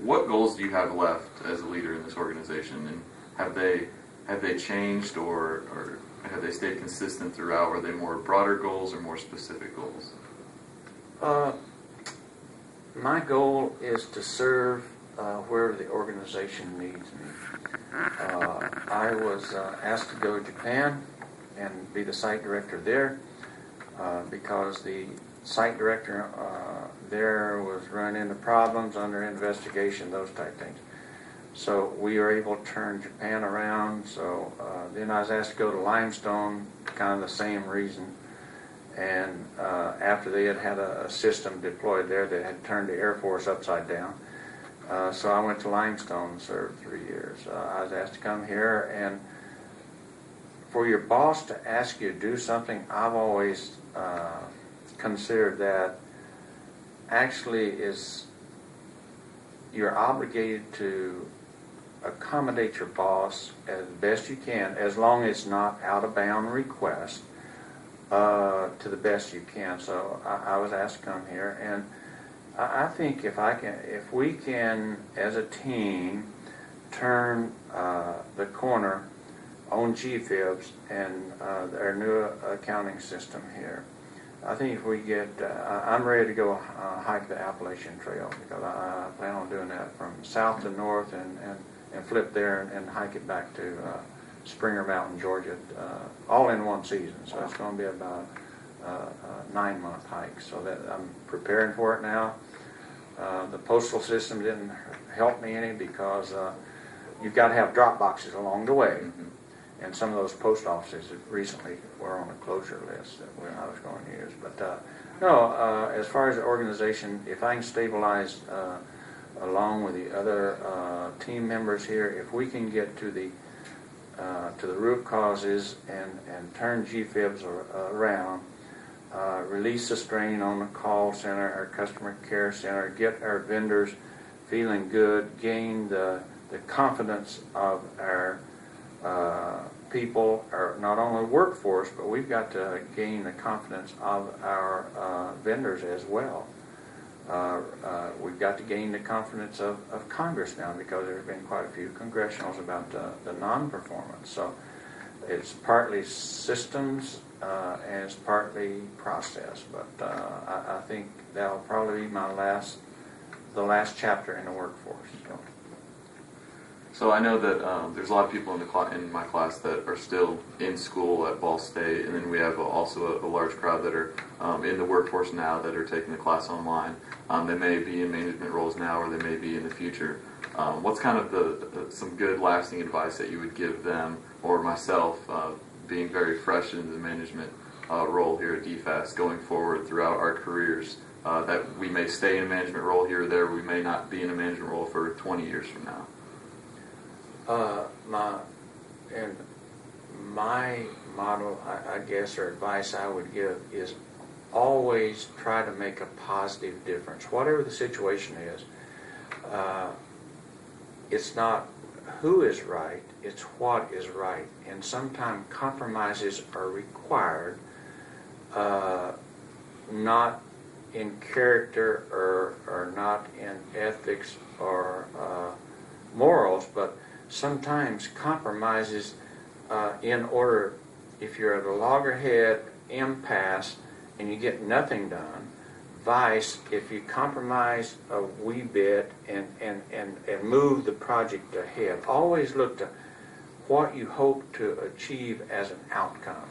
what goals do you have left as a leader in this organization, and have they changed, or have they stayed consistent throughout? Are they more broader goals or more specific goals? My goal is to serve where the organization needs me. I was asked to go to Japan and be the site director there because the site director there was running into problems under investigation, those type things. So we were able to turn Japan around. So then I was asked to go to Limestone, kind of the same reason. And after they had a system deployed there that had turned the Air Force upside down. So I went to Limestone and served 3 years. I was asked to come here, and for your boss to ask you to do something, I've always considered that actually you're obligated to accommodate your boss as best you can, as long as it's not out of bound request, to the best you can. So I was asked to come here, and I think if we can, as a team, turn the corner on GFIBs and our new accounting system here, I think if we get, I'm ready to go hike the Appalachian Trail, because I plan on doing that from south to north and flip there and hike it back to Springer Mountain, Georgia, all in one season. So it's going to be about a 9-month hike. So that I'm preparing for it now. The postal system didn't help me any because you've got to have drop boxes along the way. And some of those post offices recently were on a closure list that I was going to use. But no, as far as the organization, if I can stabilize along with the other team members here, if we can get to the root causes and turn GFIBs around, release the strain on the call center, our customer care center, get our vendors feeling good, gain the confidence of our people, our not only workforce, but we've got to gain the confidence of our vendors as well. We've got to gain the confidence of Congress now, because there have been quite a few congressionals about the non-performance. So it's partly systems and it's partly process. But I think that'll probably be the last chapter in the workforce. So I know that there's a lot of people in my class that are still in school at Ball State, and then we have also a large crowd that are in the workforce now that are taking the class online. They may be in management roles now, or they may be in the future. What's kind of some good lasting advice that you would give them, or myself, being very fresh in the management role here at DFAS, going forward throughout our careers, that we may stay in a management role here or there, we may not be in a management role for 20 years from now? My model, I guess, or advice I would give is always try to make a positive difference. Whatever the situation is, it's not who is right, it's what is right. And sometimes compromises are required, not in character or not in ethics or morals, but sometimes compromises in order, if you're at a loggerhead impasse and you get nothing done, vice if you compromise a wee bit and move the project ahead. Always look to what you hope to achieve as an outcome.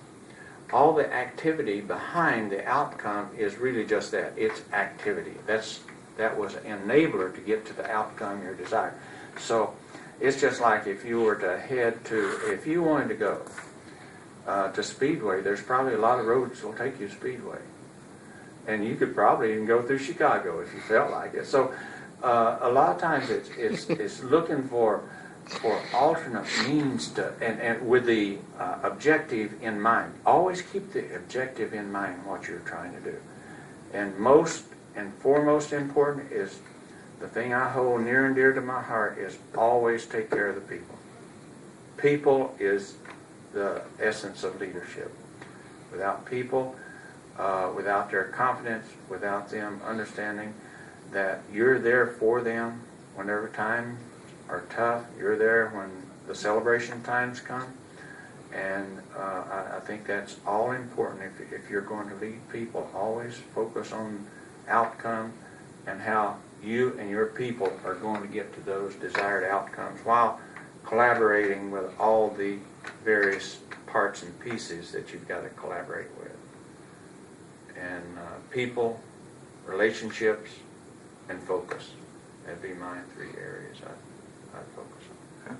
All the activity behind the outcome is really just that. It's activity. That was an enabler to get to the outcome you desire. So it's just like if you were to if you wanted to go to Speedway, there's probably a lot of roads that will take you to Speedway. And you could probably even go through Chicago if you felt like it. So a lot of times it's looking for alternate means to, and with the objective in mind. Always keep the objective in mind, what you're trying to do. And most and foremost important is, the thing I hold near and dear to my heart is always take care of the people. People is the essence of leadership. Without people, without their confidence, without them understanding that you're there for them, whenever times are tough, you're there when the celebration times come. And I think that's all important. If you're going to lead people, always focus on outcome and how you and your people are going to get to those desired outcomes while collaborating with all the various parts and pieces that you've got to collaborate with. And people, relationships, and focus. That'd be my 3 areas I'd focus on. Okay.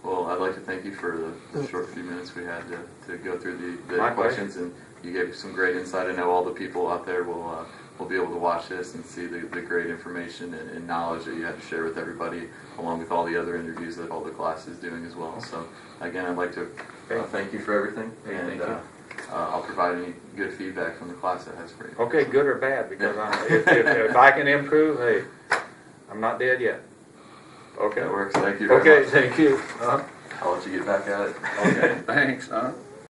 Well, I'd like to thank you for the short few minutes we had to go through the My questions, pleasure. and you gave some great insight. I know all the people out there will be able to watch this and see the great information and knowledge that you had to share with everybody, along with all the other interviews that all the class is doing as well. So, again, I'd like to thank you for everything, and Thank you. I'll provide any good feedback from the class that has for you. Okay, good or bad, because if I can improve, hey, I'm not dead yet. Okay. That works. Thank you very Okay, much. thank you. I'll let you get back at it. Okay, thanks.